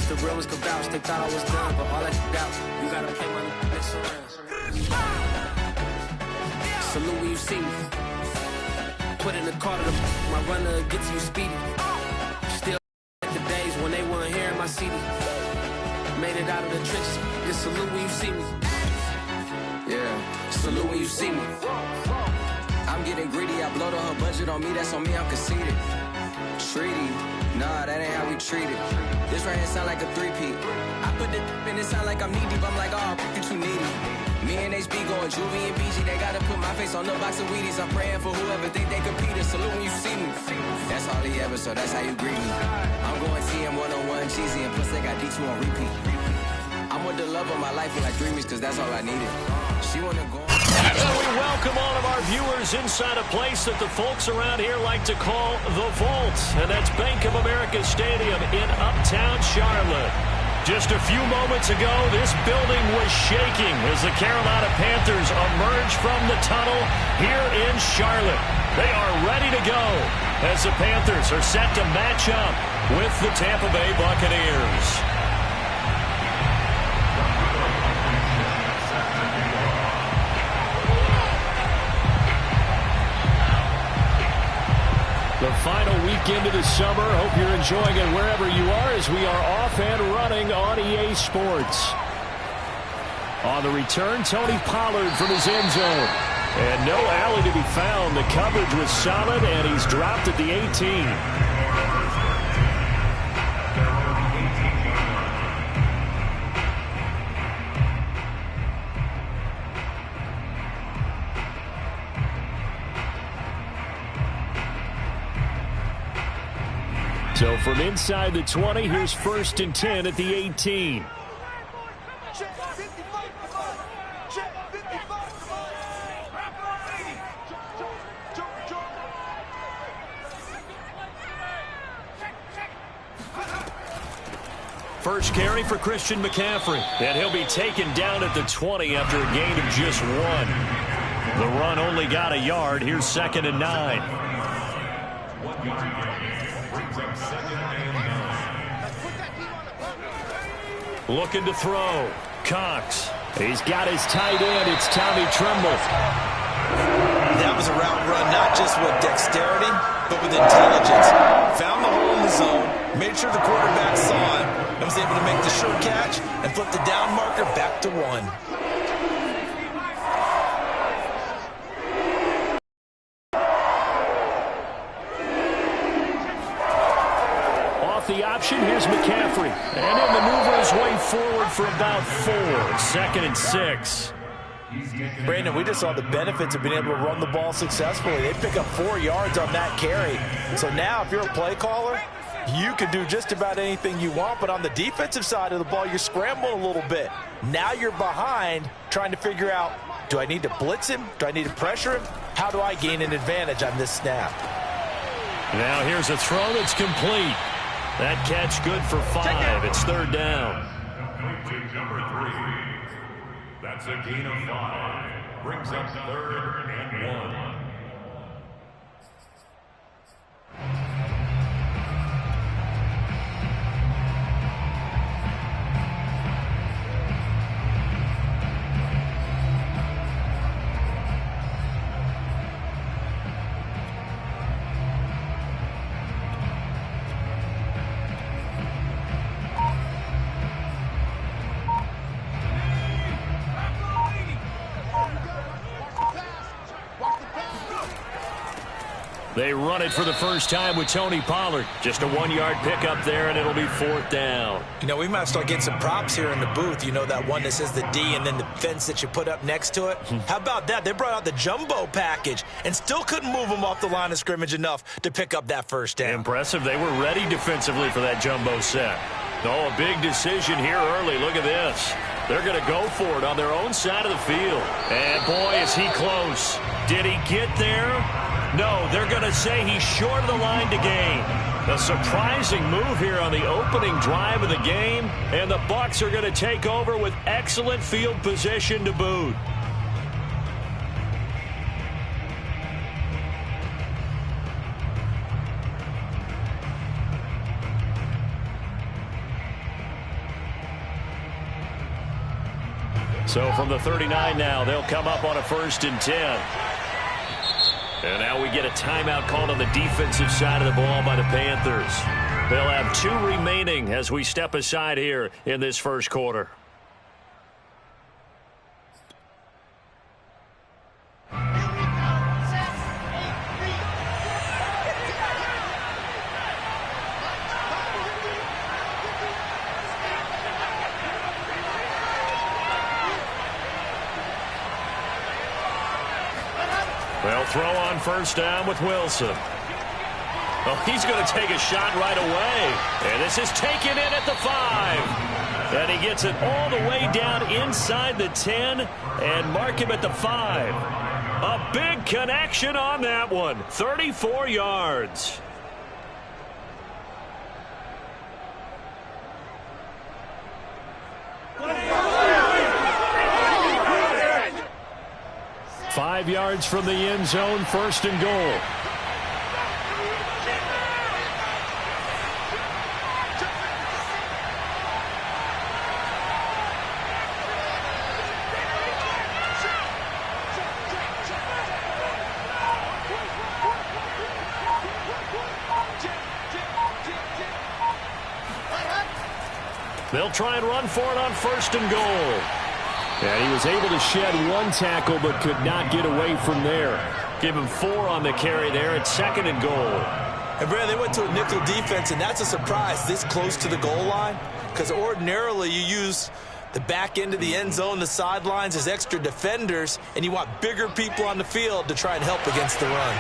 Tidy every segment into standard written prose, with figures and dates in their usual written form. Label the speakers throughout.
Speaker 1: If the real was could vouch, they thought I was done, but all I could doubt, you gotta pay my next round. Salute when you see me. Put in the car to my runner, get to you speedy. Still like the days when they weren't here in my CD. Made it out of the trenches, just salute when you see me. Yeah, salute when you see me. I'm getting greedy, I blow the whole budget on me, that's on me, I'm conceited. Treaty, nah, that ain't how we treat it. This right here sound like a three-peat. I put the in it sound like I'm knee deep, I'm like, oh, you too needy. Me and HB going Juvie and BG, they gotta put my face on the box of Wheaties. I'm praying for whoever think they compete. Salute when you see me. That's all he ever, so that's how you greet me. I'm going TM 101 cheesy, and plus they got D2 on repeat. I'm with the love of my life with like dreamies, cause that's all I needed. She wanna go.
Speaker 2: So we welcome all of our viewers inside a place that the folks around here like to call the Vault, and that's Bank of America Stadium in Uptown Charlotte. Just a few moments ago, this building was shaking as the Carolina Panthers emerged from the tunnel here in Charlotte. They are ready to go as the Panthers are set to match up with the Tampa Bay Buccaneers. The final weekend of the summer. Hope you're enjoying it wherever you are as we are off and running on EA Sports. On the return, Tony Pollard from his end zone. And no alley to be found. The coverage was solid, and he's dropped at the 18. So from inside the 20, here's 1st and 10 at the 18. First carry for Christian McCaffrey, and he'll be taken down at the 20 after a gain of just 1. The run only got a yard. Here's 2nd and 9. Looking to throw. Cox. He's got his tight end. It's Tommy Tremble.
Speaker 3: That was a route run, not just with dexterity, but with intelligence. Found the hole in the zone, made sure the quarterback saw him, and was able to make the sure catch and flip the down marker back to 1.
Speaker 2: The option, here's McCaffrey, and he'll maneuver his way forward for about 4. 2nd and 6.
Speaker 4: Brandon, we just saw the benefits of being able to run the ball successfully. They pick up 4 yards on that carry. So now if you're a play caller, you can do just about anything you want, but on the defensive side of the ball, you're scrambling a little bit. Now you're behind trying to figure out, do I need to blitz him? Do I need to pressure him? How do I gain an advantage on this snap?
Speaker 2: Now here's a throw that's complete. That catch good for 5. It's 3rd down.
Speaker 5: Number 3. That's a gain of 5. Brings up 3rd and 1.
Speaker 2: They run it for the first time with Tony Pollard. Just a 1-yard pickup there, and it'll be 4th down.
Speaker 3: You know, we might start getting some props here in the booth. You know, that one that says the D and then the fence that you put up next to it? How about that? They brought out the jumbo package and still couldn't move them off the line of scrimmage enough to pick up that first down.
Speaker 2: Impressive. They were ready defensively for that jumbo set. Oh, a big decision here early. Look at this. They're going to go for it on their own side of the field. And, boy, is he close. Did he get there? No, they're going to say he's short of the line to gain. A surprising move here on the opening drive of the game, and the Bucs are going to take over with excellent field position to boot. So from the 39 now, they'll come up on a 1st and 10. And now we get a timeout called on the defensive side of the ball by the Panthers. They'll have 2 remaining as we step aside here in this first quarter. They'll throw on 1st down with Wilson. Well, he's going to take a shot right away. And this is taken in at the 5. And he gets it all the way down inside the 10 and mark him at the 5. A big connection on that one. 34 yards. Five yards from the end zone, 1st and goal. They'll try and run for it on 1st and goal. And he was able to shed 1 tackle but could not get away from there. Give him 4 on the carry there at 2nd and goal.
Speaker 3: And Brad, they went to a nickel defense, and that's a surprise this close to the goal line, because ordinarily you use the back end of the end zone, the sidelines as extra defenders, and you want bigger people on the field to try and help against the run.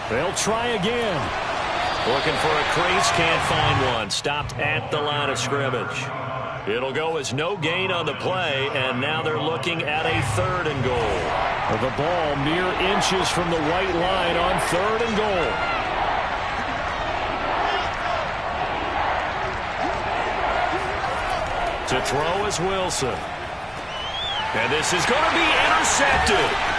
Speaker 2: They'll try again. Looking for a crease, can't find one. Stopped at the line of scrimmage. It'll go as no gain on the play, and now they're looking at a 3rd and goal. The ball mere inches from the white line on 3rd and goal. To throw is Wilson. And this is going to be intercepted.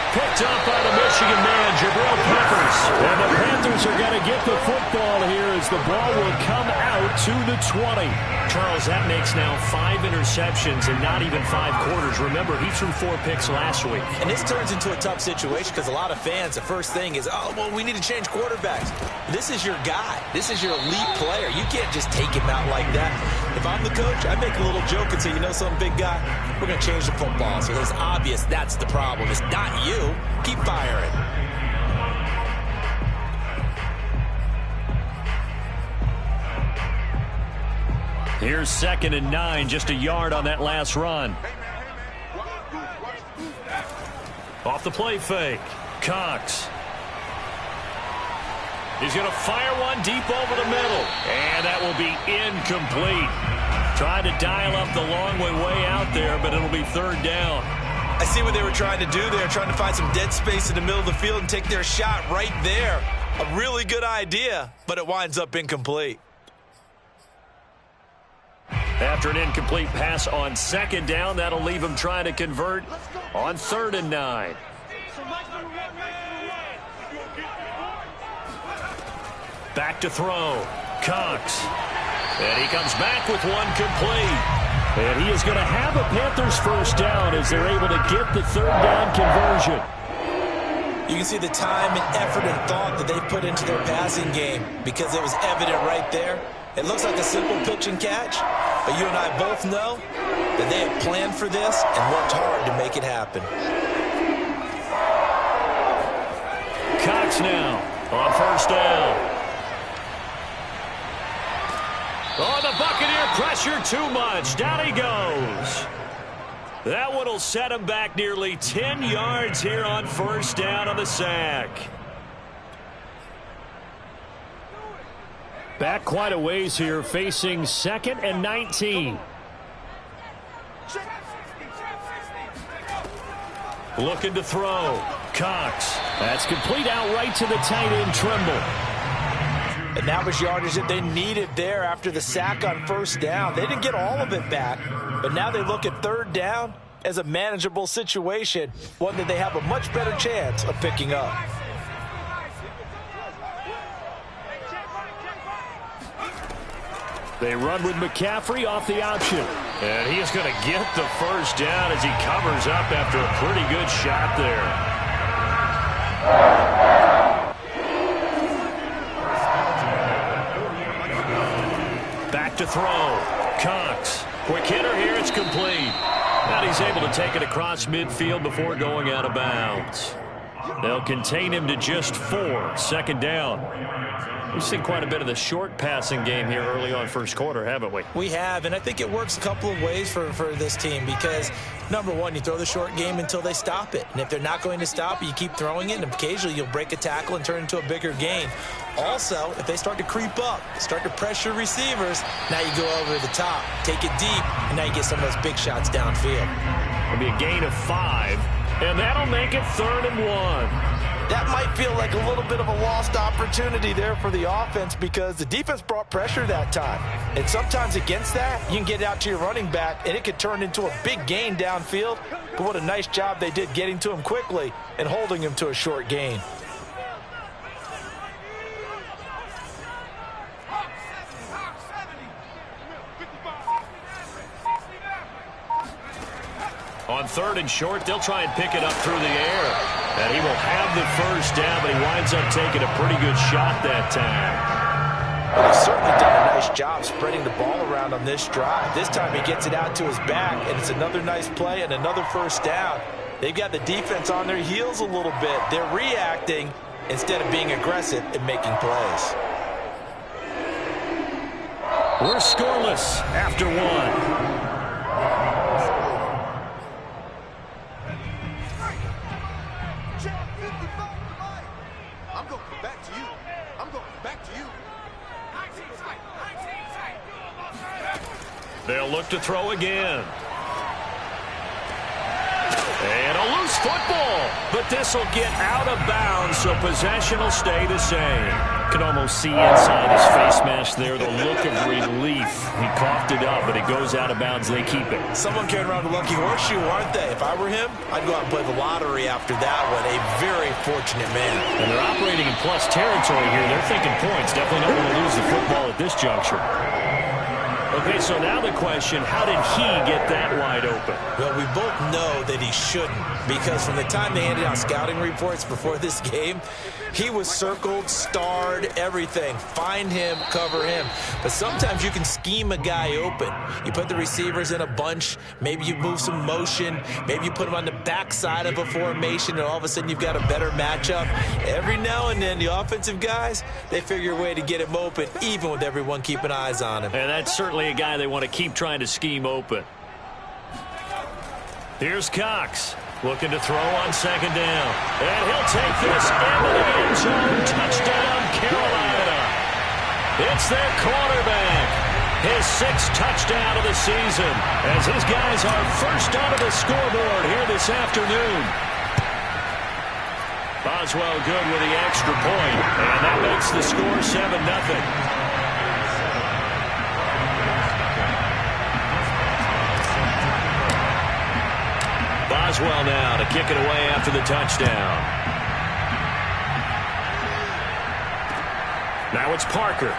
Speaker 2: Picked up by the Michigan man, Jabril Peppers. And the Panthers are going to get the football here as the ball will come out to the 20. Charles, that makes now 5 interceptions in not even 5 quarters. Remember, he threw 4 picks last week.
Speaker 3: And this turns into a tough situation because a lot of fans, the first thing is, oh, well, we need to change quarterbacks. This is your guy. This is your elite player. You can't just take him out like that. If I'm the coach, I make a little joke and say, you know something, big guy? We're going to change the football. So it's obvious that's the problem. It's not you. Keep firing.
Speaker 2: Here's 2nd and 9, just a yard on that last run. Off the play fake, Cox. He's going to fire one deep over the middle, and that will be incomplete. Tried to dial up the long way out there, but it'll be 3rd down.
Speaker 3: I see what they were trying to do there, trying to find some dead space in the middle of the field and take their shot right there. A really good idea, but it winds up incomplete.
Speaker 2: After an incomplete pass on 2nd down, that'll leave him trying to convert on 3rd and 9. Back to throw. Cox. And he comes back with one complete. And he is going to have a Panthers 1st down as they're able to get the 3rd down conversion.
Speaker 3: You can see the time and effort and thought that they put into their passing game because it was evident right there. It looks like a simple pitch and catch, but you and I both know that they have planned for this and worked hard to make it happen.
Speaker 2: Cox now on 1st down. Oh, the Buccaneer pressure too much. Down he goes. That one will set him back nearly 10 yards here on 1st down on the sack. Back quite a ways here, facing 2nd and 19. Looking to throw. Cox. That's complete outright to the tight end, Trimble.
Speaker 3: And that was yardage that they needed there after the sack on 1st down. They didn't get all of it back, but now they look at 3rd down,
Speaker 4: as a manageable situation, one that they have a much better chance of picking up.
Speaker 2: They run with McCaffrey off the option. And he is going to get the first down as he covers up after a pretty good shot there. Back to throw. Cox. Quick hitter here. It's complete. And he's able to take it across midfield before going out of bounds. They'll contain him to just 4. Second down. We've seen quite a bit of the short passing game here early on first quarter, haven't we?
Speaker 4: We have, and I think it works a couple of ways for this team because, number one, you throw the short game until they stop it. And if they're not going to stop it, you keep throwing it, and occasionally you'll break a tackle and turn it into a bigger gain. Also, if they start to creep up, start to pressure receivers, now you go over the top, take it deep, and now you get some of those big shots downfield.
Speaker 2: It'll be a gain of 5, and that'll make it 3rd and 1.
Speaker 4: That might feel like a little bit of a lost opportunity there for the offense because the defense brought pressure that time. And sometimes against that, you can get out to your running back, and it could turn into a big gain downfield. But what a nice job they did getting to him quickly and holding him to a short gain.
Speaker 2: On 3rd and short, they'll try and pick it up through the air. And he will have the first down, but he winds up taking a pretty good shot that time.
Speaker 4: Well, he's certainly done a nice job spreading the ball around on this drive. This time he gets it out to his back, and it's another nice play and another first down. They've got the defense on their heels a little bit. They're reacting instead of being aggressive and making plays.
Speaker 2: We're scoreless after 1. They'll look to throw again. And a loose football. But this will get out of bounds, so possession will stay the same. Can almost see inside his face mask there the look of relief. He coughed it up, but it goes out of bounds. They keep it.
Speaker 4: Someone carrying around a lucky horseshoe, aren't they? If I were him, I'd go out and play the lottery after that one. A very fortunate man.
Speaker 2: And they're operating in plus territory here. They're thinking points. Definitely not going to lose the football at this juncture. Okay, so now the question, how did he get that wide open?
Speaker 4: Well, we both know that he shouldn't, because from the time they handed out scouting reports before this game, he was circled, starred, everything. Find him, cover him. But sometimes you can scheme a guy open. You put the receivers in a bunch. Maybe you move some motion. Maybe you put them on the backside of a formation, and all of a sudden you've got a better matchup. Every now and then, the offensive guys, they figure a way to get him open, even with everyone keeping eyes on him.
Speaker 2: And that's certainly a guy they want to keep trying to scheme open. Here's Cox. Looking to throw on 2nd down. And he'll take this into the end zone. Touchdown, Carolina. It's their quarterback. His 6th touchdown of the season as his guys are first onto the scoreboard here this afternoon. Boswell good with the extra point. And that makes the score 7-0. Boswell now to kick it away after the touchdown. Now it's Parker.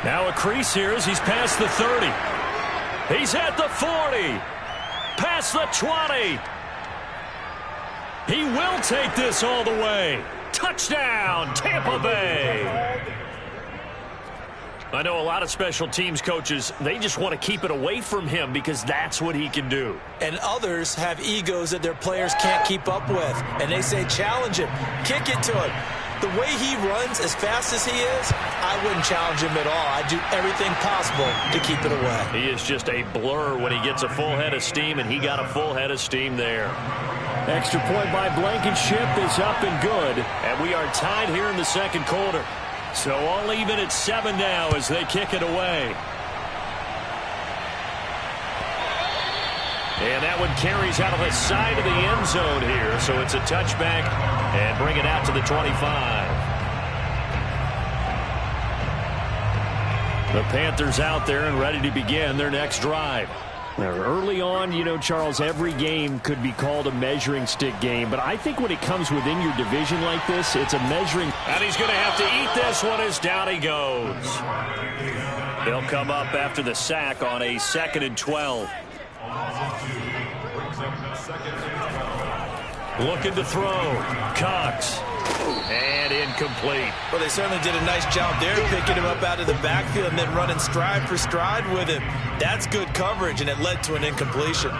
Speaker 2: Now a crease here as he's past the 30. He's at the 40. Past the 20. He will take this all the way. Touchdown, Tampa Bay. I know a lot of special teams coaches, they just want to keep it away from him because that's what he can do.
Speaker 4: And others have egos that their players can't keep up with. And they say, challenge him, kick it to him. The way he runs, as fast as he is, I wouldn't challenge him at all. I'd do everything possible to keep it away.
Speaker 2: He is just a blur when he gets a full head of steam, and he got a full head of steam there. Extra point by Blankenship is up and good. And we are tied here in the 2nd quarter. So all even at 7 now as they kick it away. And that one carries out of the side of the end zone here. So it's a touchback and bring it out to the 25. The Panthers out there and ready to begin their next drive. Now, early on, you know, Charles, every game could be called a measuring stick game, but I think when it comes within your division like this, it's a measuring. And he's going to have to eat this one as down he goes. He'll come up after the sack on a 2nd and 12. Looking to throw. Cox. And incomplete.
Speaker 3: Well, they certainly did a nice job there, picking him up out of the backfield and then running stride for stride with him. That's good coverage, and it led to an incompletion.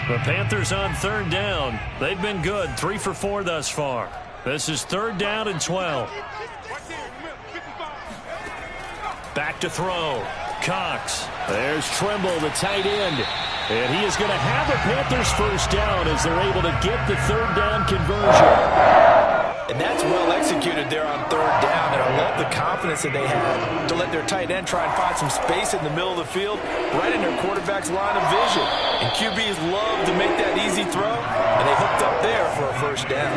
Speaker 2: The Panthers on 3rd down. They've been good, 3 for 4 thus far. This is 3rd down and 12. Back to throw. Cox. There's Trimble, the tight end. And he is going to have a Panthers first down as they're able to get the 3rd down conversion.
Speaker 3: And that's well executed there on 3rd down. And I love the confidence that they had to let their tight end try and find some space in the middle of the field, right in their quarterback's line of vision. And QBs love to make that easy throw, and they hooked up there for a first down.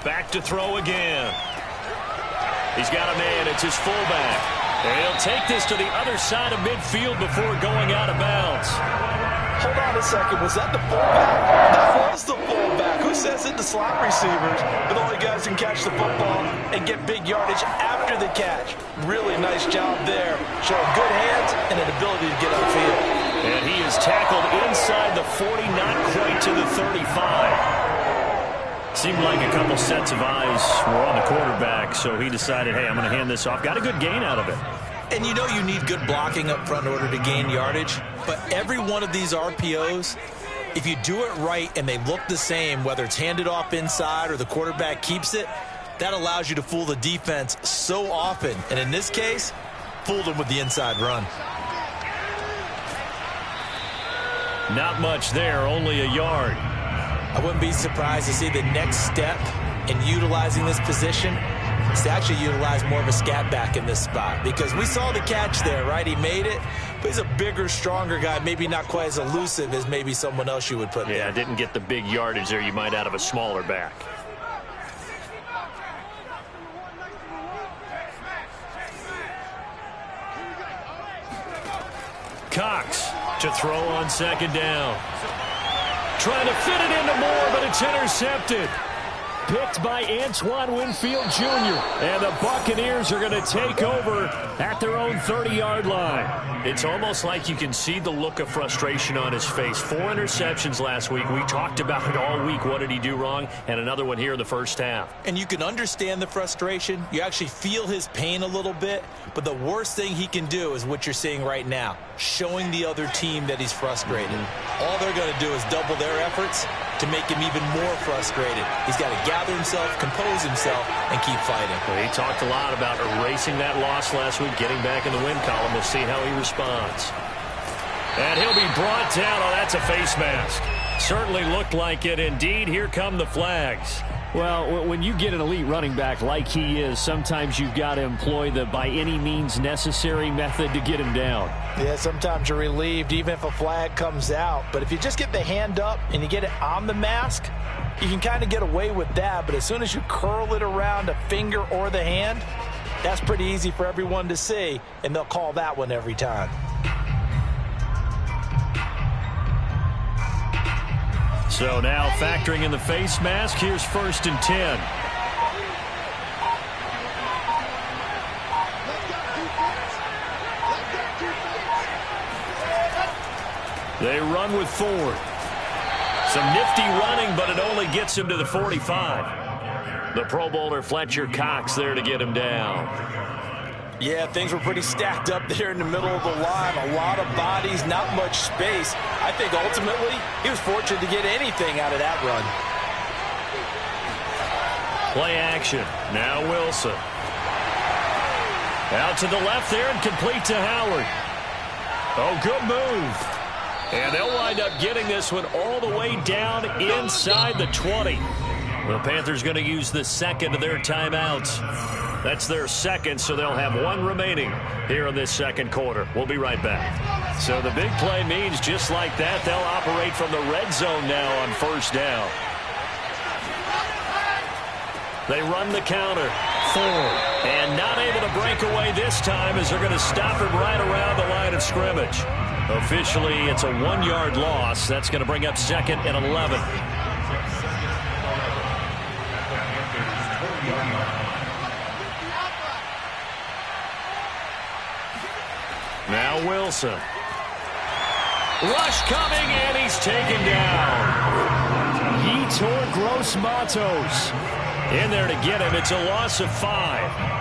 Speaker 2: Back to throw again. He's got a man. It's his fullback. And he'll take this to the other side of midfield before going out of bounds.
Speaker 3: Hold on a second. Was that the fullback? That was the fullback. Who says it? The slot receivers. But the only guys who can catch the football and get big yardage after the catch. Really nice job there. Showing good hands and an ability to get upfield.
Speaker 2: And he is tackled inside the 40, not quite to the 35. Seemed like a couple sets of eyes were on the quarterback, so he decided, hey, I'm going to hand this off. Got a good gain out of it.
Speaker 3: And you know you need good blocking up front in order to gain yardage. But every one of these RPOs, if you do it right and they look the same, whether it's handed off inside or the quarterback keeps it, that allows you to fool the defense so often. And in this case, fooled them with the inside run.
Speaker 2: Not much there, only a yard.
Speaker 3: I wouldn't be surprised to see the next step in utilizing this position is to actually utilize more of a scat back in this spot, because we saw the catch there, right? He made it, but he's a bigger, stronger guy, maybe not quite as elusive as maybe someone else you would put there.
Speaker 2: Yeah, didn't get the big yardage there you might out of a smaller back. Cox to throw on 2nd down. Trying to fit it into Moore, but it's intercepted. Picked by Antoine Winfield Jr. And the Buccaneers are going to take over at their own 30-yard line. It's almost like you can see the look of frustration on his face. 4 interceptions last week. We talked about it all week. What did he do wrong? And another one here in the first half.
Speaker 3: And you can understand the frustration. You actually feel his pain a little bit. But the worst thing he can do is what you're seeing right now, showing the other team that he's frustrated. All they're going to do is double their efforts to make him even more frustrated. He's got to gather himself, compose himself, and keep fighting.
Speaker 2: Well, he talked a lot about erasing that loss last week, getting back in the win column. We'll see how he responds. And he'll be brought down. Oh, that's a face mask. Certainly looked like it. Indeed, here come the flags. Well, when you get an elite running back like he is, sometimes you've got to employ the by any means necessary method to get him down.
Speaker 3: Yeah, sometimes you're relieved even if a flag comes out. But if you just get the hand up and you get it on the mask, you can kind of get away with that. But as soon as you curl it around a finger or the hand, that's pretty easy for everyone to see, and they'll call that one every time.
Speaker 2: So now factoring in the face mask, here's 1st and 10. They run with Ford. Some nifty running, but it only gets him to the 45. The Pro Bowler Fletcher Cox there to get him down.
Speaker 3: Yeah, things were pretty stacked up there in the middle of the line. A lot of bodies, not much space. I think ultimately he was fortunate to get anything out of that run.
Speaker 2: Play action. Now Wilson. Out to the left there and complete to Howard. Oh, good move. And they'll wind up getting this one all the way down inside the 20. The Panthers going to use the second of their timeouts. That's their second, so they'll have one remaining here in this second quarter. We'll be right back. So the big play means just like that, they'll operate from the red zone now on first down. They run the counter. Ford. And not able to break away this time as they're going to stop him right around the line of scrimmage. Officially, it's a 1-yard loss. That's going to bring up second and 11. Now Wilson. Rush coming, and he's taken down. Yetur Gross-Matos in there to get him. It's a loss of 5.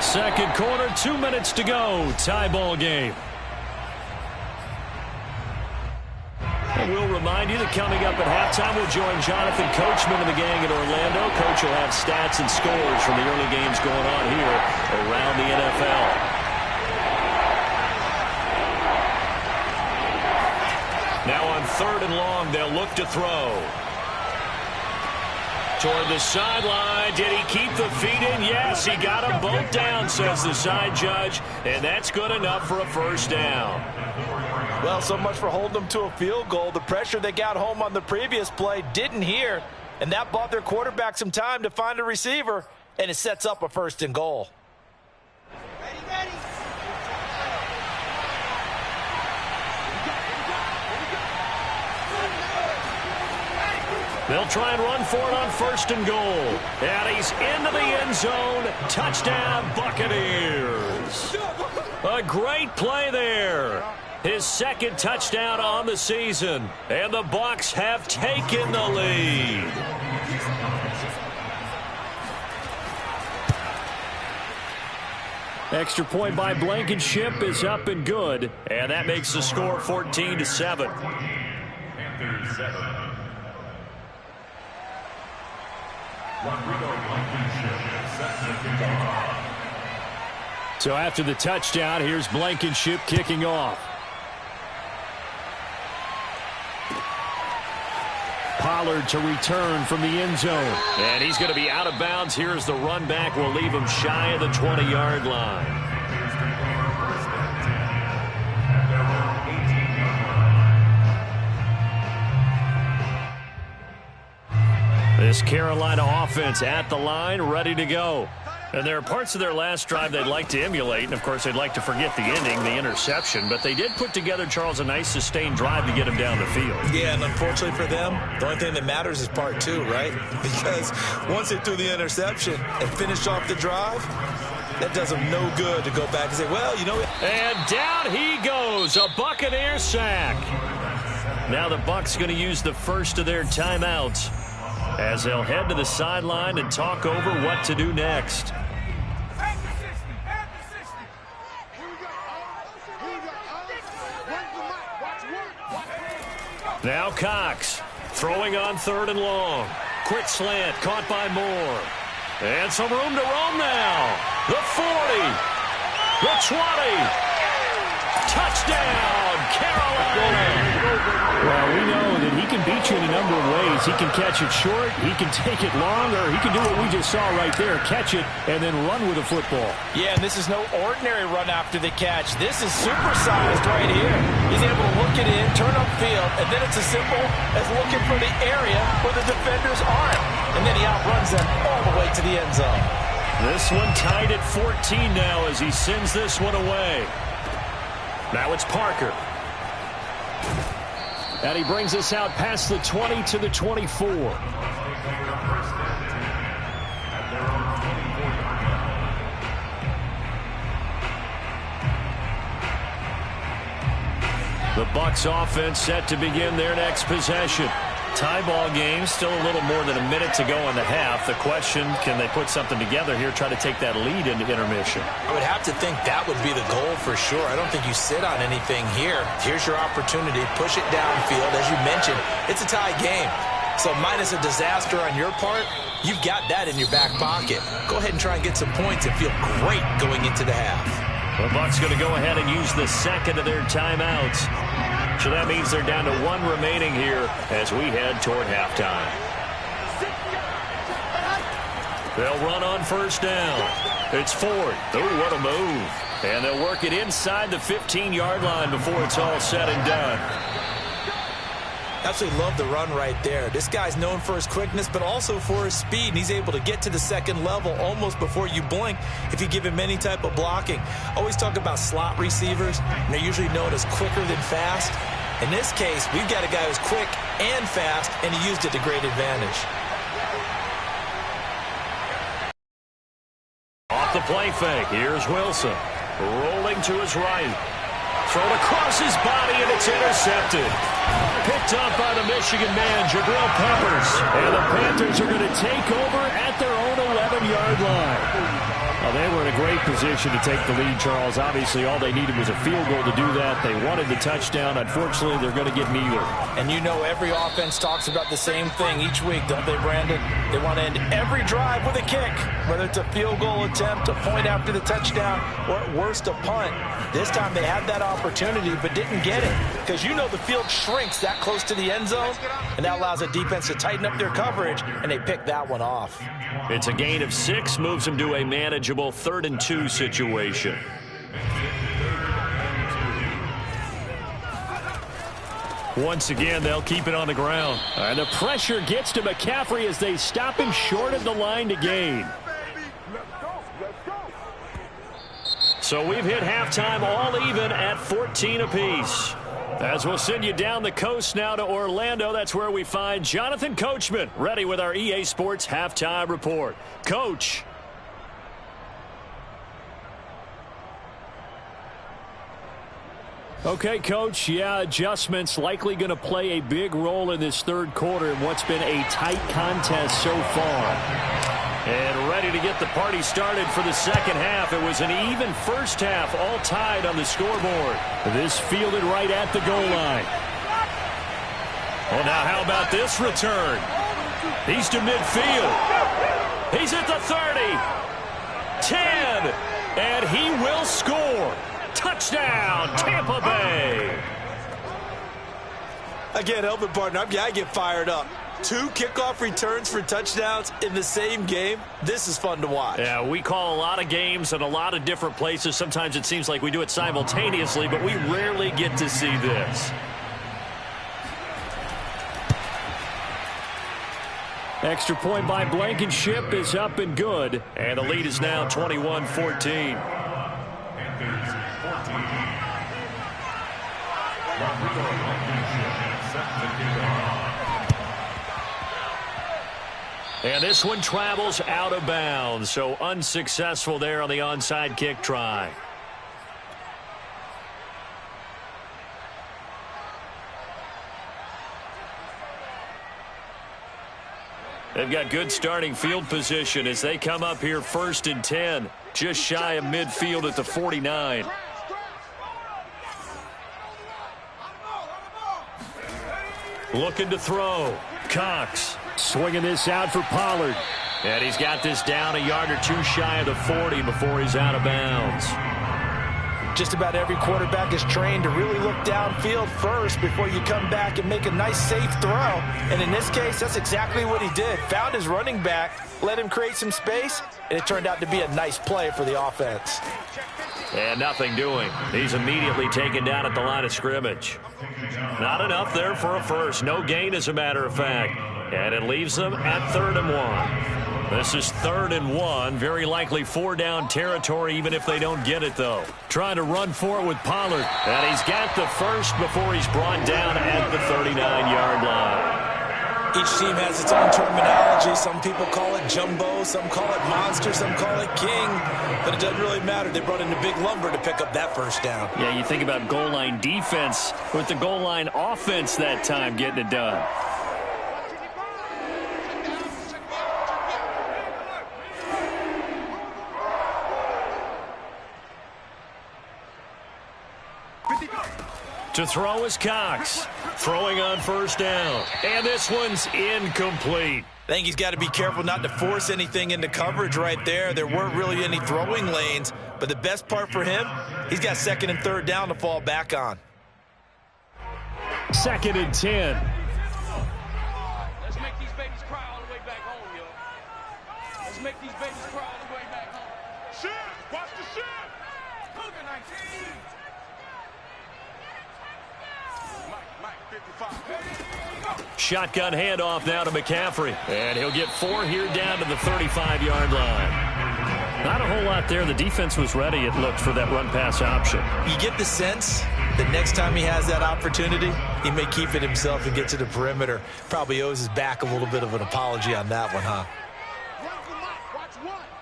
Speaker 2: Second quarter, 2 minutes to go. Tie ball game. We'll remind you that coming up at halftime, we'll join Jonathan Coachman and the gang in Orlando. Coach will have stats and scores from the early games going on here around the NFL. Now on 3rd and long, they'll look to throw. Toward the sideline. Did he keep the feet in? Yes, he got them both down, says the side judge, and that's good enough for a first down.
Speaker 4: Well, so much for holding them to a field goal. The pressure they got home on the previous play didn't hear, and that bought their quarterback some time to find a receiver, and it sets up a 1st and goal.
Speaker 6: Ready.
Speaker 2: They'll try and run for it on 1st and goal. And he's into the end zone. Touchdown, Buccaneers. A great play there. His second touchdown on the season. And the Bucs have taken the lead. Extra point by Blankenship is up and good. And that makes the score 14-7.
Speaker 5: Panthers 7. Rodrigo Blankenship sets the kickoff.
Speaker 2: So after the touchdown, here's Blankenship kicking off. Pollard to return from the end zone. And he's going to be out of bounds. Here's the run back. Will leave him shy of the 20-yard line. This Carolina offense at the line, ready to go. And there are parts of their last drive they'd like to emulate, and of course they'd like to forget the ending, the interception, but they did put together, Charles, a nice sustained drive to get him down the field.
Speaker 3: Yeah, and unfortunately for them, the only thing that matters is part 2, right? Because once they threw the interception and finished off the drive, that does them no good to go back and say, well, you know.
Speaker 2: And down he goes, a Buccaneer sack. Now the Bucs going to use the first of their timeouts as they'll head to the sideline and talk over what to do next. Now Cox throwing on 3rd and long. Quick slant caught by Moore. And some room to roam now. The 40. The 20. Touchdown, Carolina. Well, we know that he can beat you in a number of ways. He can catch it short, he can take it long, or he can do what we just saw right there, catch it and then run with the football.
Speaker 4: Yeah, and this is no ordinary run after the catch. This is supersized right here. He's able to look it in, turn upfield, and then it's as simple as looking for the area where the defenders aren't. And then he outruns them all the way to the end zone.
Speaker 2: This one tied at 14 now as he sends this one away. Now it's Parker. And he brings us out past the 20 to the 24. The Bucs offense set to begin their next possession. Tie ball game, still a little more than a minute to go in the half. The question, can they put something together here, try to take that lead into intermission?
Speaker 3: I would have to think that would be the goal for sure. I don't think you sit on anything here. Here's your opportunity. Push it downfield. As you mentioned, it's a tie game. So minus a disaster on your part, you've got that in your back pocket. Go ahead and try and get some points and feel great going into the half.
Speaker 2: The Bucs going to go ahead and use the second of their timeouts. So that means they're down to one remaining here as we head toward halftime. They'll run on first down. It's Ford. Oh, what a move. And they'll work it inside the 15-yard line before it's all said and done.
Speaker 3: Absolutely love the run right there. This guy's known for his quickness, but also for his speed. And he's able to get to the second level almost before you blink if you give him any type of blocking. Always talk about slot receivers, and they're usually known as quicker than fast. In this case, we've got a guy who's quick and fast, and he used it to great advantage.
Speaker 2: Off the play fake, here's Wilson. Rolling to his right. Thrown across his body, and it's intercepted. Picked up by the Michigan man, Jabril Peppers. And the Panthers are going to take over at their own 11-yard line. Well, they were in a great position to take the lead, Charles. Obviously, all they needed was a field goal to do that. They wanted the touchdown. Unfortunately, they're going to get neither.
Speaker 3: And you know every offense talks about the same thing each week, don't they, Brandon? They want to end every drive with a kick, whether it's a field goal attempt, a point after the touchdown, or at worst, a punt. This time they had that opportunity but didn't get it because you know the field shrinks that close to the end zone, and that allows the defense to tighten up their coverage, and they picked that one off.
Speaker 2: It's a gain of 6, moves them to a manageable 3rd and 2 situation. Once again, they'll keep it on the ground. And the pressure gets to McCaffrey as they stop him short of the line to gain. So we've hit halftime all even at 14 apiece. As we'll send you down the coast now to Orlando, that's where we find Jonathan Coachman ready with our EA Sports Halftime Report. Coach. Okay, Coach, adjustments likely going to play a big role in this third quarter in what's been a tight contest so far. And ready to get the party started for the second half. It was an even first half, all tied on the scoreboard. This fielded right at the goal line. Well, now how about this return? He's to midfield. He's at the 30. 10. And he will score. Touchdown, Tampa Bay.
Speaker 3: I can't help it, partner. I get fired up. 2 kickoff returns for touchdowns in the same game. This is fun to watch.
Speaker 2: Yeah, we call a lot of games in a lot of different places. Sometimes it seems like we do it simultaneously, but we rarely get to see this. Extra point by Blankenship is up and good. And the lead is now 21-14. And this one travels out of bounds, so unsuccessful there on the onside kick try. They've got good starting field position as they come up here 1st and 10, just shy of midfield at the 49. Looking to throw. Cox swinging this out for Pollard. And he's got this down a yard or 2 shy of the 40 before he's out of bounds.
Speaker 3: Just about every quarterback is trained to really look downfield first before you come back and make a nice, safe throw. And in this case, that's exactly what he did. Found his running back, let him create some space, and it turned out to be a nice play for the offense.
Speaker 2: And nothing doing. He's immediately taken down at the line of scrimmage. Not enough there for a first. No gain, as a matter of fact. And it leaves them at 3rd and 1. This is 3rd and 1. Very likely 4-down territory, even if they don't get it, though. Trying to run for it with Pollard. And he's got the first before he's brought down at the 39-yard line.
Speaker 3: Each team has its own terminology. Some people call it jumbo, some call it monster, some call it king. But it doesn't really matter. They brought in a big lumber to pick up that first down.
Speaker 2: Yeah, you think about goal line defense with the goal line offense that time getting it done. To throw is Cox. Throwing on first down. And this one's incomplete.
Speaker 3: I think he's got to be careful not to force anything into coverage right there. There weren't really any throwing lanes, But the best part for him, he's got 2nd and 3rd down to fall back on.
Speaker 2: 2nd and 10.
Speaker 6: Let's make these babies cry all the way back home, yo. Let's make these babies cry all the way back home.
Speaker 5: Shift! Watch the shift!
Speaker 6: Cougar 19. Mike, 55.
Speaker 2: Shotgun handoff now to McCaffrey. And he'll get 4 here down to the 35-yard line. Not a whole lot there. The defense was ready, it looked, for that run-pass option.
Speaker 3: You get the sense that next time he has that opportunity, he may keep it himself and get to the perimeter. Probably owes his back a little bit of an apology on that one, huh?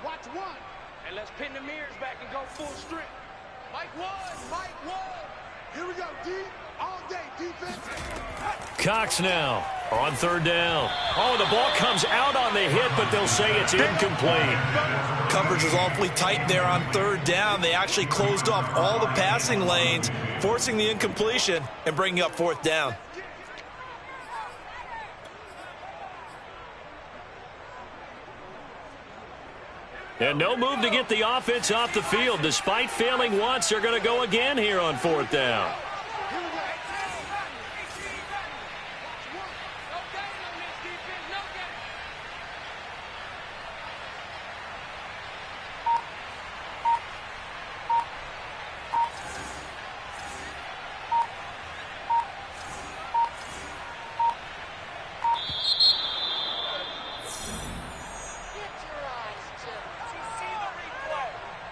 Speaker 6: Watch one. And let's pin the mirrors back and go full strength. Mike one. Here we go, D. All day, defense.
Speaker 2: Cox now on 3rd down. Oh, the ball comes out on the hit, but they'll say it's incomplete.
Speaker 3: Coverage was awfully tight there on 3rd down. They actually closed off all the passing lanes, forcing the incompletion and bringing up 4th down.
Speaker 2: And no move to get the offense off the field. Despite failing once, they're going to go again here on 4th down.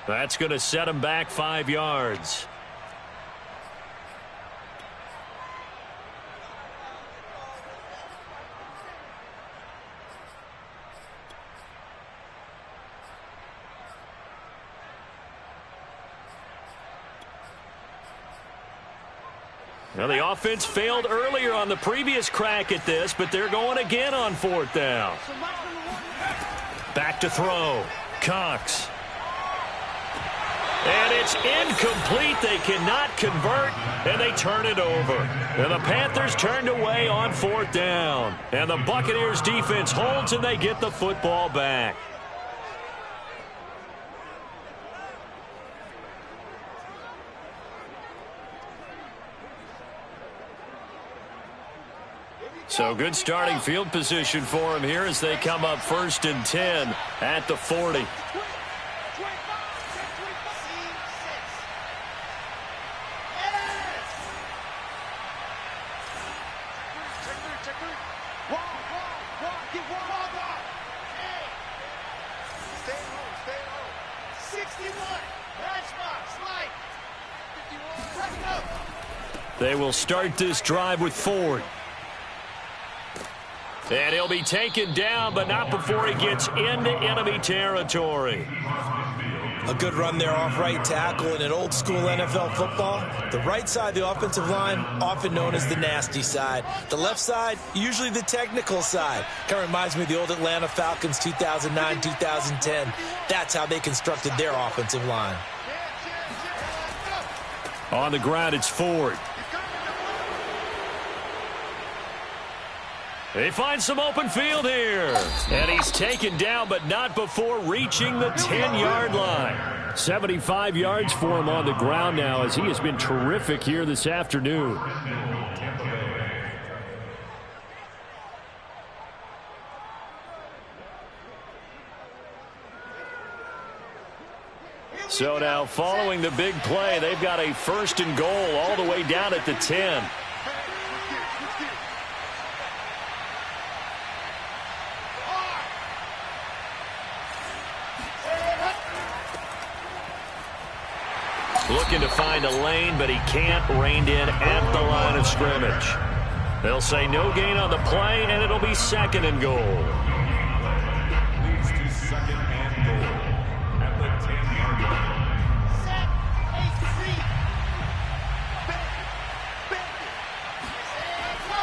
Speaker 2: That's going to set him back 5 yards. Now, the offense failed earlier on the previous crack at this, but they're going again on 4th down. Back to throw. Cox. And it's incomplete. They cannot convert, and they turn it over. And the Panthers turned away on 4th down. And the Buccaneers defense holds, and they get the football back. So good starting field position for him here as they come up 1st and 10 at the 40. They will start this drive with Ford. And he'll be taken down, but not before he gets into enemy territory.
Speaker 3: A good run there off right tackle in an old school NFL football. The right side of the offensive line, often known as the nasty side. The left side, usually the technical side. Kind of reminds me of the old Atlanta Falcons 2009, 2010. That's how they constructed their offensive line.
Speaker 2: On the ground, it's Ford. They find some open field here. And he's taken down, but not before reaching the 10-yard line. 75 yards for him on the ground now, as he has been terrific here this afternoon. So now, following the big play, they've got a 1st and goal all the way down at the 10. Looking to find a lane, but he can't. Reined in at the line of scrimmage. They'll say no gain on the play, and it'll be 2nd and goal.
Speaker 5: Leads to 2nd and goal at the 10-yard line.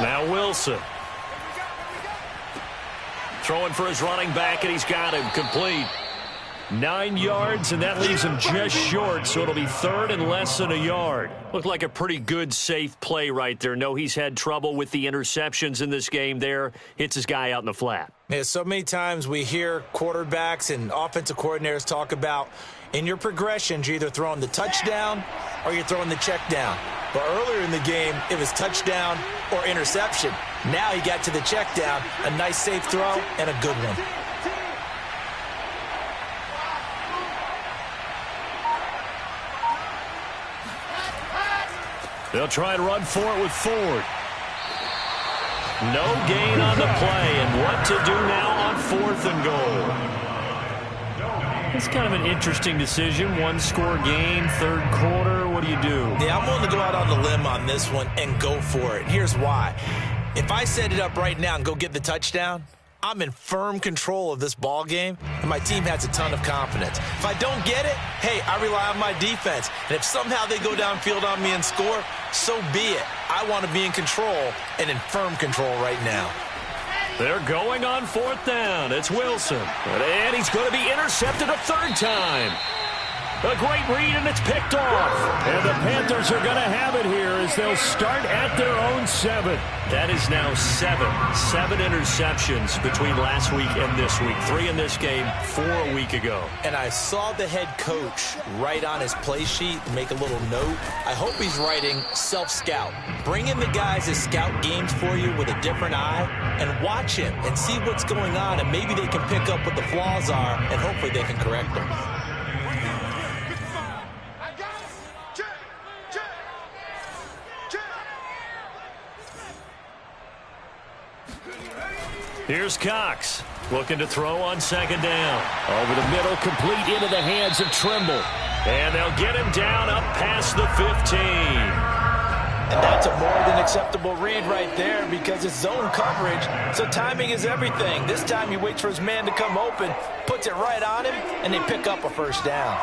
Speaker 2: Now Wilson. Throwing for his running back, and he's got him complete. 9 yards, and that leaves him just short, so it'll be third and less than a yard. Looked like a pretty good, safe play right there. No, he's had trouble with the interceptions in this game there. Hits his guy out in the flat.
Speaker 4: Yeah, so many times we hear quarterbacks and offensive coordinators talk about in your progressions, you're either throwing the touchdown or you're throwing the check down. But earlier in the game, it was touchdown or interception. Now he got to the check down, a nice safe throw, and a good one.
Speaker 2: They'll try and run for it with Ford. No gain on the play, and what to do now on 4th and goal. It's kind of an interesting decision. One-score game, third quarter. What do you do?
Speaker 4: Yeah, I'm willing to go out on the limb on this one and go for it. And here's why. If I set it up right now and go get the touchdown, I'm in firm control of this ball game, and my team has a ton of confidence. If I don't get it, hey, I rely on my defense. And if somehow they go downfield on me and score, so be it. I want to be in control and in firm control right now.
Speaker 2: They're going on 4th down. It's Wilson. And he's going to be intercepted a third time. A great read, and it's picked off. And the Panthers are going to have it here as they'll start at their own 7. That is now 7 interceptions between last week and this week. 3 in this game, 4 a week ago.
Speaker 4: And I saw the head coach write on his play sheet, make a little note. I hope he's writing self-scout. Bring in the guys that scout games for you with a different eye and watch him and see what's going on, and maybe they can pick up what the flaws are, and hopefully they can correct them.
Speaker 2: Here's Cox, looking to throw on 2nd down. Over the middle, complete into the hands of Trimble. And they'll get him down up past the 15.
Speaker 4: And that's a more than acceptable read right there because it's zone coverage, so timing is everything. This time he waits for his man to come open, puts it right on him, and they pick up a first down.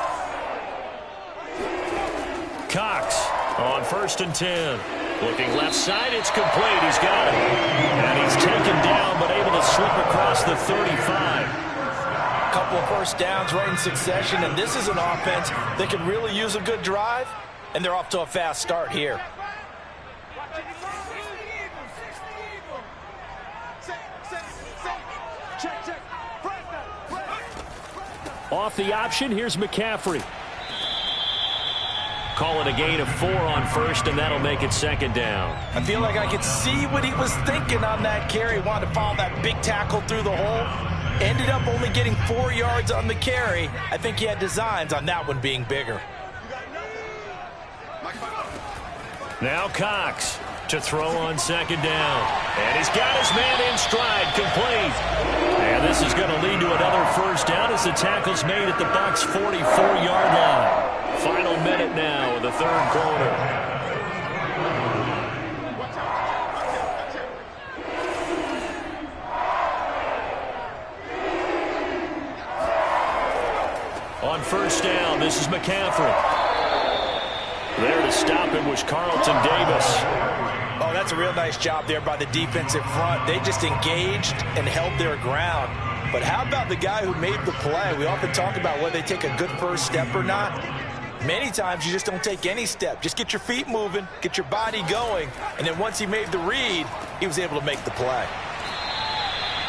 Speaker 2: Cox on 1st and 10. Looking left side, it's complete. He's got it. And he's taken down, but able to slip across the 35.
Speaker 4: Couple of first downs right in succession, and this is an offense that could really use a good drive, and they're off to a fast start here.
Speaker 2: Off the option, here's McCaffrey. Calling a gain of 4 on 1st, and that'll make it 2nd down.
Speaker 4: I feel like I could see what he was thinking on that carry. Wanted to follow that big tackle through the hole. Ended up only getting 4 yards on the carry. I think he had designs on that one being bigger.
Speaker 2: Now Cox to throw on 2nd down. And he's got his man in stride, complete. And this is going to lead to another first down as the tackle's made at the Bucs' 44-yard line. Final minute now of the third quarter. On 1st down, this is McCaffrey. There to stop him was Carlton Davis.
Speaker 4: Oh, that's a real nice job there by the defensive front. They just engaged and held their ground. But how about the guy who made the play? We often talk about whether they take a good first step or not. Many times you just don't take any step. Just get your feet moving, get your body going, and then once he made the read, he was able to make the play.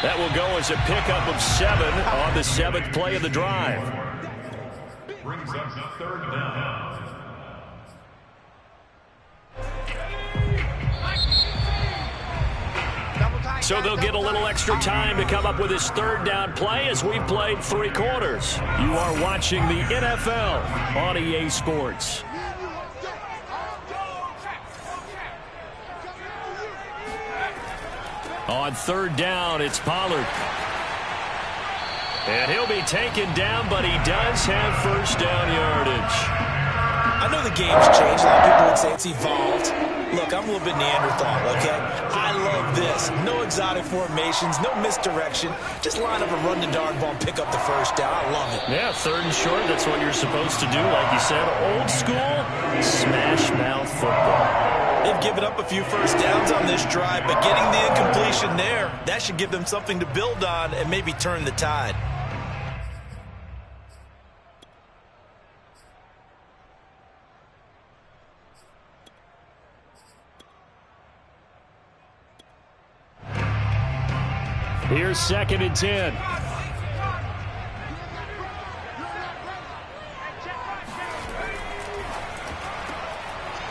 Speaker 2: That will go as a pickup of 7 on the 7th play of the drive.
Speaker 5: Brings up 3rd down.
Speaker 2: So they'll get a little extra time to come up with his 3rd down play as we've played 3 quarters. You are watching the NFL on EA Sports. On 3rd down, it's Pollard. And he'll be taken down, but he does have first down yardage.
Speaker 4: I know the game's changed. A lot of people would say it's evolved. Look, I'm a little bit Neanderthal, okay? I love this. No exotic formations, no misdirection. Just line up and run the darn ball and pick up the first down. I love it.
Speaker 2: Yeah, 3rd and short, that's what you're supposed to do. Like you said, old school, smash mouth football.
Speaker 4: They've given up a few first downs on this drive, but getting the incompletion there, that should give them something to build on and maybe turn the tide.
Speaker 2: Here's 2nd and 10.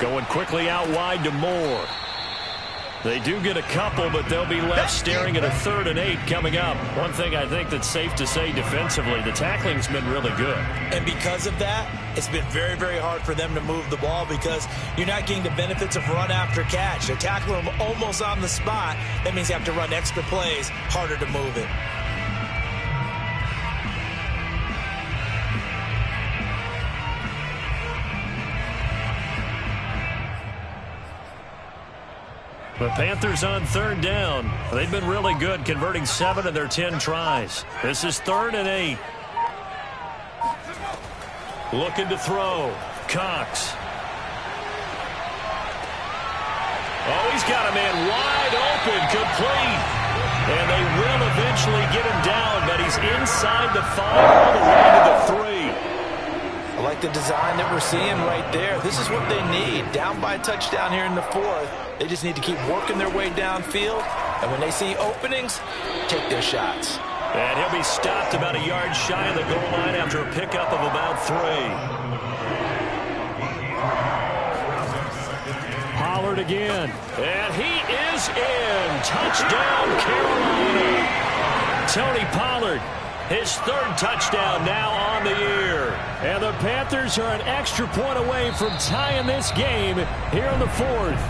Speaker 2: Going quickly out wide to Moore. They do get a couple, but they'll be left staring at a 3rd and 8 coming up. One thing I think that's safe to say defensively, the tackling's been really good.
Speaker 4: And because of that, it's been very, very hard for them to move the ball because you're not getting the benefits of run after catch. They tackle them almost on the spot. That means you have to run extra plays, harder to move it.
Speaker 2: The Panthers on 3rd down. They've been really good, converting 7 of their 10 tries. This is 3rd and 8. Looking to throw. Cox. Oh, he's got a man wide open, complete. And they will eventually get him down, but he's inside the 5 all the way to the 3.
Speaker 4: I like the design that we're seeing right there. This is what they need. Down by a touchdown here in the 4th. They just need to keep working their way downfield. And when they see openings, take their shots.
Speaker 2: And he'll be stopped about a yard shy of the goal line after a pickup of about 3. Pollard again. And he is in. Touchdown, Carolina. Tony Pollard. His 3rd touchdown now on the year. And the Panthers are an extra point away from tying this game here in the 4th.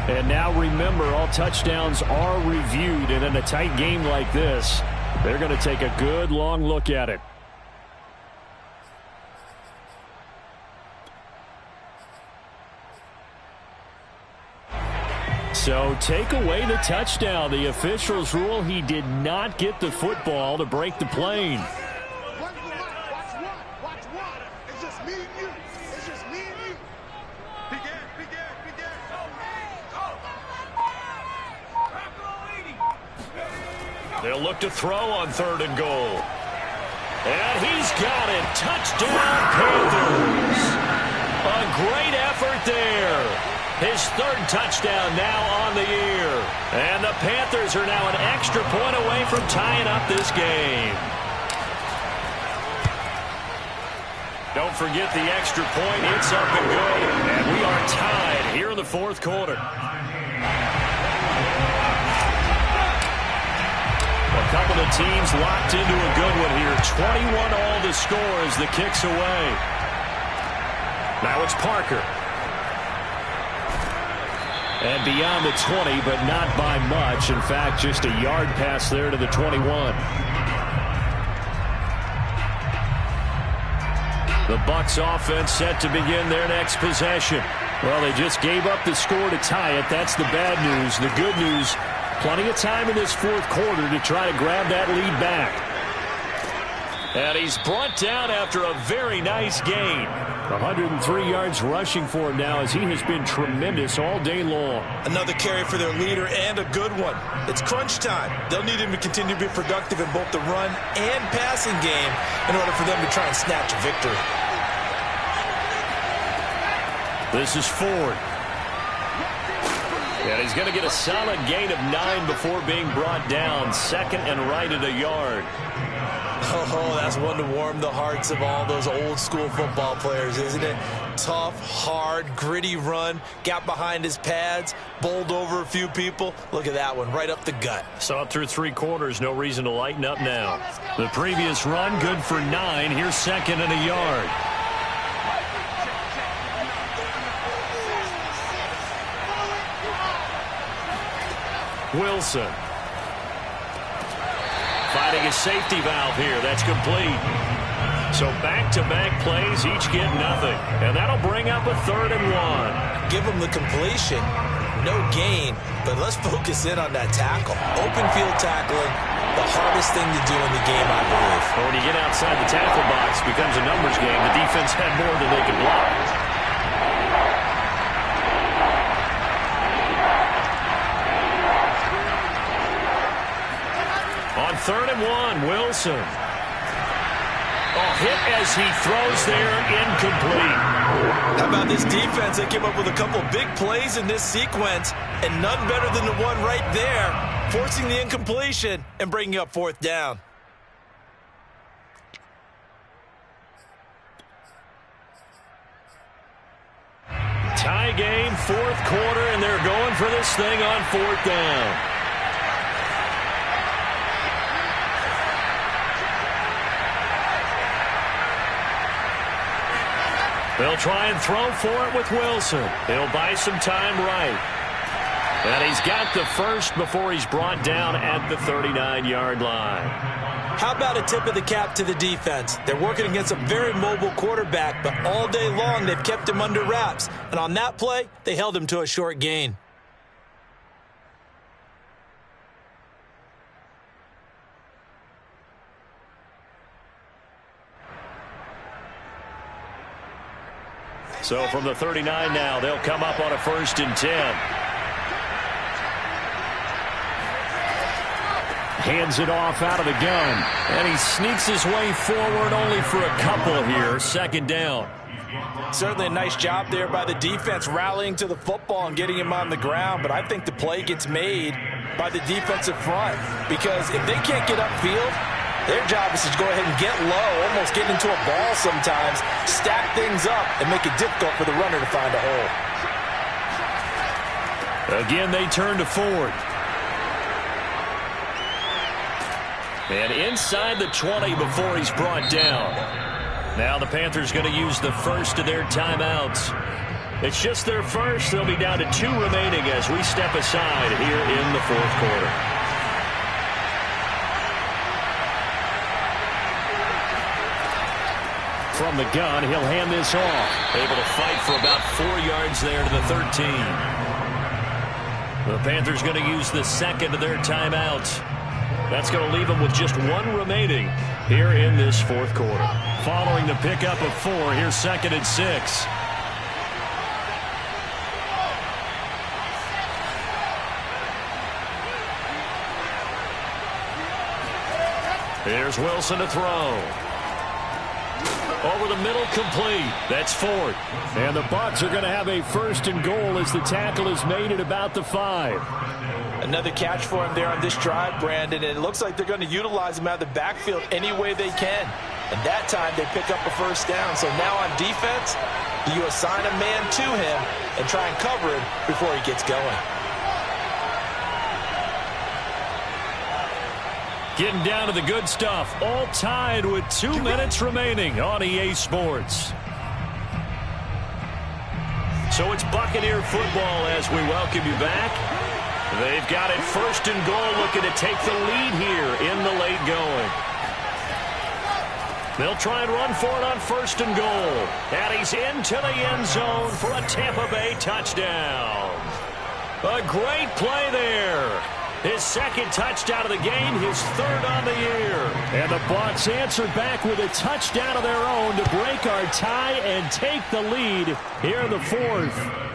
Speaker 2: And now remember, all touchdowns are reviewed. And in a tight game like this, they're going to take a good long look at it. So take away the touchdown. The officials rule he did not get the football to break the plane.
Speaker 6: Watch one. It's just me and you. It's just me and you. Begin.
Speaker 2: They'll look to throw on 3rd and goal. And he's got it. Touchdown, Panthers. A great effort there. His 3rd touchdown now on the year. And the Panthers are now an extra point away from tying up this game. Don't forget the extra point. It's up and good. And we are tied here in the 4th quarter. A couple of teams locked into a good one here. 21 all the score as the kick's away. Now it's Parker. And beyond the 20, but not by much. In fact, just a yard pass there to the 21. The Bucs offense set to begin their next possession. Well, they just gave up the score to tie it. That's the bad news. The good news, plenty of time in this 4th quarter to try to grab that lead back. And he's brought down after a very nice gain. 103 yards rushing for him now as he has been tremendous all day long.
Speaker 4: Another carry for their leader and a good one. It's crunch time. They'll need him to continue to be productive in both the run and passing game in order for them to try and snatch a victory.
Speaker 2: This is Ford. And he's going to get a solid gain of 9 before being brought down. 2nd and right at a yard.
Speaker 4: Oh, that's one to warm the hearts of all those old school football players, isn't it? Tough, hard, gritty run. Got behind his pads, bowled over a few people. Look at that one, right up the gut.
Speaker 2: Saw it through 3 quarters. No reason to lighten up now. The previous run, good for 9. Here's 2nd and a yard. Wilson. Finding a safety valve here. That's complete. So back-to-back plays, each get nothing. And that'll bring up a 3rd and 1.
Speaker 4: Give them the completion. No gain, but let's focus in on that tackle. Open field tackling, the hardest thing to do in the game, I believe.
Speaker 2: Well, when you get outside the tackle box, it becomes a numbers game. The defense had more than they could block. On 3rd and 1, Wilson. Oh, hit as he throws there, incomplete.
Speaker 3: How about this defense? They came up with a couple big plays in this sequence, and none better than the one right there, forcing the incompletion and bringing up 4th down.
Speaker 2: Tie game, 4th quarter, and they're going for this thing on 4th down. They'll try and throw for it with Wilson. He'll buy some time right. And he's got the first before he's brought down at the 39-yard line.
Speaker 3: How about a tip of the cap to the defense? They're working against a very mobile quarterback, but all day long they've kept him under wraps. And on that play, they held him to a short gain.
Speaker 2: So from the 39 now, they'll come up on a 1st and 10. Hands it off out of the gun. And he sneaks his way forward only for a couple here. 2nd down.
Speaker 4: Certainly a nice job there by the defense rallying to the football and getting him on the ground. But I think the play gets made by the defensive front. Because if they can't get upfield, their job is to go ahead and get low, almost get into a ball sometimes, stack things up, and make it difficult for the runner to find a hole.
Speaker 2: Again, they turn to Ford. And inside the 20 before he's brought down. Now the Panthers going to use the first of their timeouts. It's just their first. They'll be down to 2 remaining as we step aside here in the 4th quarter. From the gun, he'll hand this off. Able to fight for about 4 yards there to the 13. The Panthers going to use the 2nd of their timeouts. That's going to leave them with just 1 remaining here in this 4th quarter. Following the pickup of 4, here's 2nd and 6. Here's Wilson to throw. Over the middle, complete. That's Ford. And the Bucs are going to have a 1st and goal as the tackle is made at about the 5.
Speaker 4: Another catch for him there on this drive, Brandon, and it looks like they're going to utilize him out of the backfield any way they can. And that time they pick up a 1st down. So now on defense, you assign a man to him and try and cover him before he gets going.
Speaker 2: Getting down to the good stuff. All tied with 2 minutes remaining on EA Sports. So it's Buccaneer football as we welcome you back. They've got it 1st and goal, looking to take the lead here in the late going. They'll try and run for it on 1st and goal. And he's into the end zone for a Tampa Bay touchdown. A great play there. His 2nd touchdown of the game, his 3rd on the year. And the Bucs answer back with a touchdown of their own to break our tie and take the lead here in the 4th.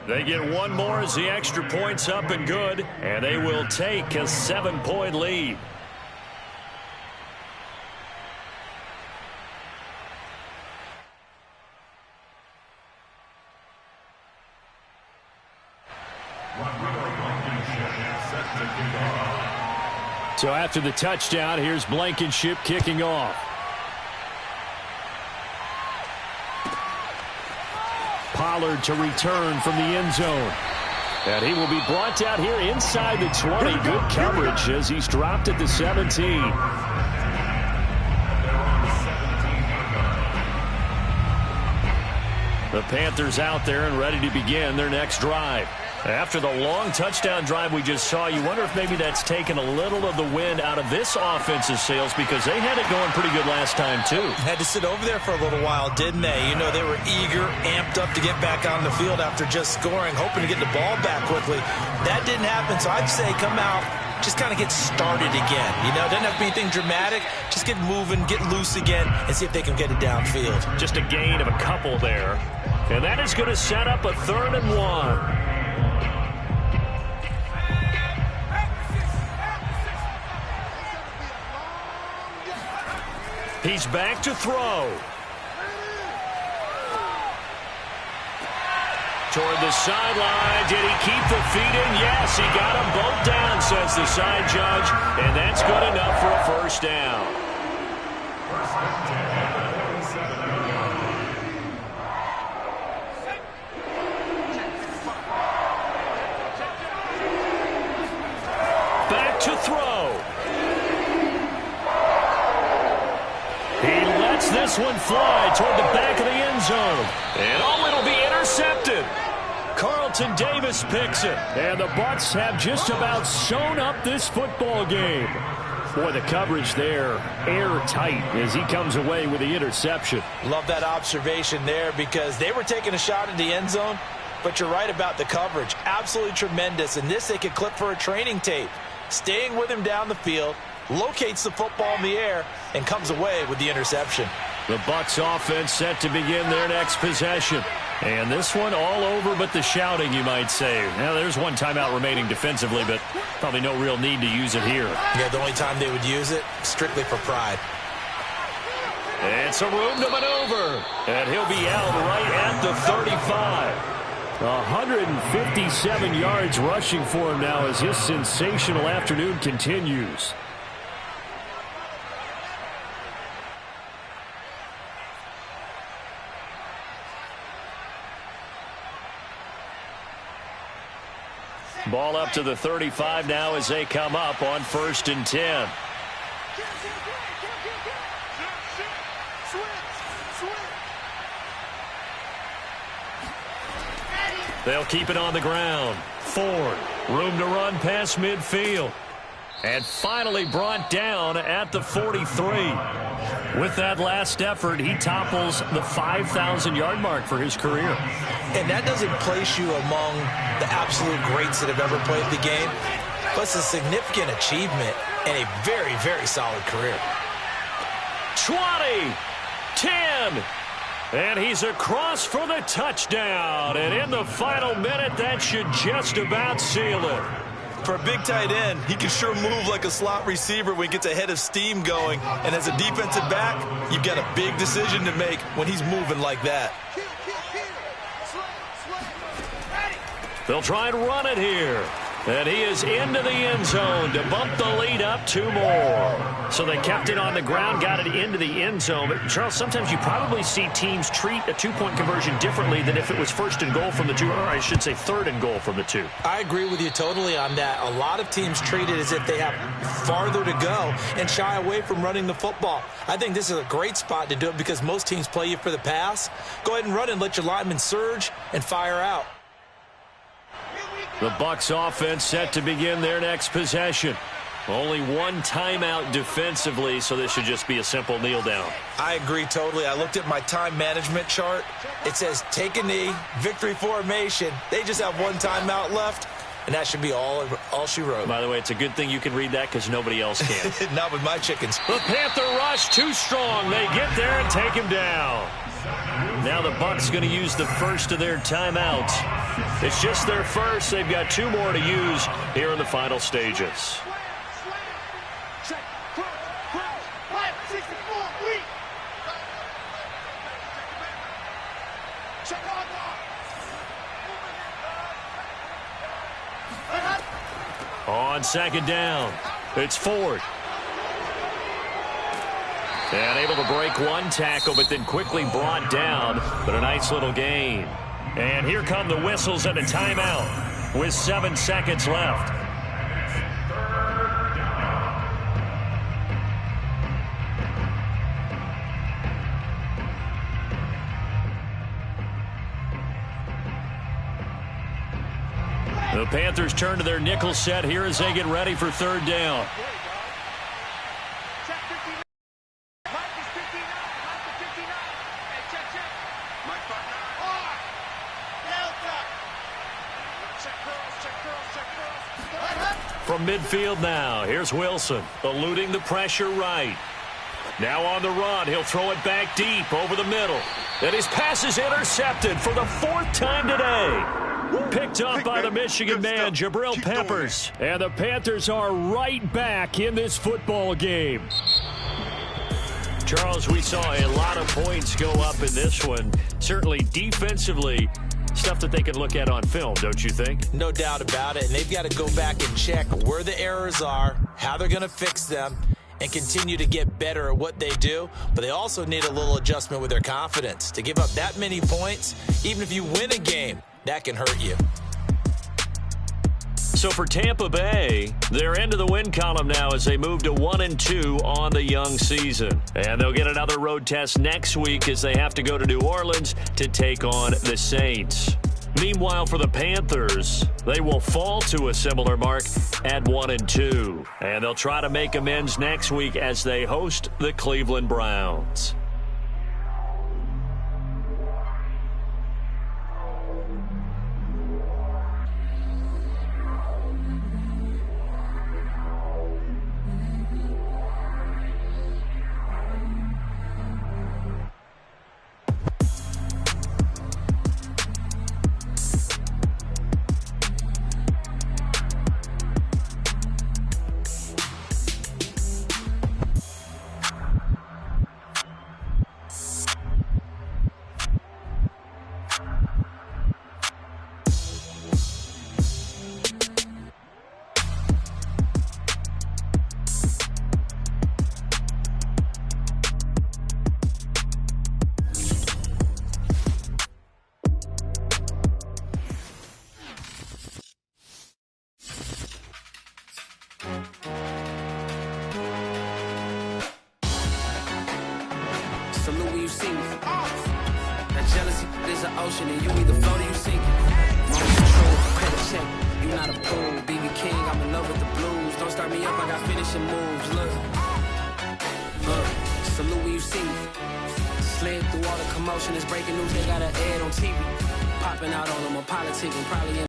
Speaker 2: They get 1 more as the extra point's up and good, and they will take a 7-point lead. So after the touchdown, here's Blankenship kicking off. Pollard to return from the end zone. And he will be brought down here inside the 20. Good coverage as he's dropped at the 17. The Panthers out there and ready to begin their next drive. After the long touchdown drive we just saw, you wonder if maybe that's taken a little of the wind out of this offensive sails because they had it going pretty good last time, too.
Speaker 3: Had to sit over there for a little while, didn't they? You know, they were eager, amped up to get back on the field after just scoring, hoping to get the ball back quickly. That didn't happen, so I'd say come out, just kind of get started again. You know, doesn't have to be anything dramatic. Just get moving, get loose again, and see if they can get it downfield.
Speaker 2: Just a gain of a couple there. And that is going to set up a 3rd and 1. He's back to throw. Toward the sideline. Did he keep the feet in? Yes, he got them both down, says the side judge. And that's good enough for a first down. Back to throw. He lets this one fly toward the back of the end zone. And it'll be intercepted. Carlton Davis picks it. And the Bucs have just about sewn up this football game. Boy, the coverage there, airtight as he comes away with the interception.
Speaker 4: Love that observation there because they were taking a shot at the end zone, but you're right about the coverage. Absolutely tremendous. And this they could clip for a training tape. Staying with him down the field, locates the football in the air, and comes away with the interception.
Speaker 2: The Bucs offense set to begin their next possession. And this one all over but the shouting, you might say. Now, there's one timeout remaining defensively, but probably no real need to use it here.
Speaker 4: Yeah, the only time they would use it, strictly for pride.
Speaker 2: And some room to maneuver. And he'll be out right at the 35. 157 yards rushing for him now as his sensational afternoon continues. Ball up to the 35 now as they come up on 1st and 10. They'll keep it on the ground. Ford, room to run past midfield. And finally brought down at the 43. With that last effort, he topples the 5,000-yard mark for his career.
Speaker 4: And that doesn't place you among the absolute greats that have ever played the game, but it's a significant achievement and a very, very solid career.
Speaker 2: 20, 10, and he's across for the touchdown. And in the final minute, that should just about seal it.
Speaker 3: For a big tight end, he can sure move like a slot receiver when he gets a head of steam going. And as a defensive back, you've got a big decision to make when he's moving like that.
Speaker 2: They'll try and run it here. And he is into the end zone to bump the lead up 2 more. So they kept it on the ground, got it into the end zone. But, Charles, sometimes you probably see teams treat a 2-point conversion differently than if it was 1st and goal from the 2, or I should say 3rd and goal from the 2.
Speaker 4: I agree with you totally on that. A lot of teams treat it as if they have farther to go and shy away from running the football. I think this is a great spot to do it because most teams play you for the pass. Go ahead and run and let your linemen surge and fire out.
Speaker 2: The Bucs offense set to begin their next possession. Only one timeout defensively, so this should just be a simple kneel down.
Speaker 3: I agree totally. I looked at my time management chart.
Speaker 4: It says take a knee, victory formation. They just have one timeout left, and that should be all she wrote.
Speaker 2: By the way, it's a good thing you can read that because nobody else can.
Speaker 3: Not with my chickens.
Speaker 2: The Panther rush too strong. They get there and take him down. Now the Bucs going to use the first of their timeouts. It's just their first. They've got 2 more to use here in the final stages. On 2nd down, it's Ford. And able to break one tackle, but then quickly brought down. But a nice little gain. And here come the whistles and a timeout with 7 seconds left. The Panthers turn to their nickel set here as they get ready for 3rd down. From midfield now, here's Wilson, eluding the pressure right. Now on the run, he'll throw it back deep over the middle. And his pass is intercepted for the 4th time today. Picked up by the Michigan man, Jabril Peppers. And the Panthers are right back in this football game. Charles, we saw a lot of points go up in this one. Certainly defensively, stuff that they can look at on film, don't you think?
Speaker 3: No doubt about it. And they've got to go back and check where the errors are, how they're going to fix them, and continue to get better at what they do. But they also need a little adjustment with their confidence. To give up that many points, even if you win a game, that can hurt you.
Speaker 2: So for Tampa Bay, they're into the win column now as they move to 1-2 on the young season. And they'll get another road test next week as they have to go to New Orleans to take on the Saints. Meanwhile, for the Panthers, they will fall to a similar mark at 1-2. And they'll try to make amends next week as they host the Cleveland Browns.
Speaker 1: Salute when you see me. That jealousy is an ocean, and you either float or you sink. Moment control, credit check. You not a fool, BB King. I'm in love with the blues. Don't start me up, I got finishing moves. Look, salute when you see me. Slid through all the commotion, it's breaking news. They got an ad on TV, popping out on them. I'm politicking, probably in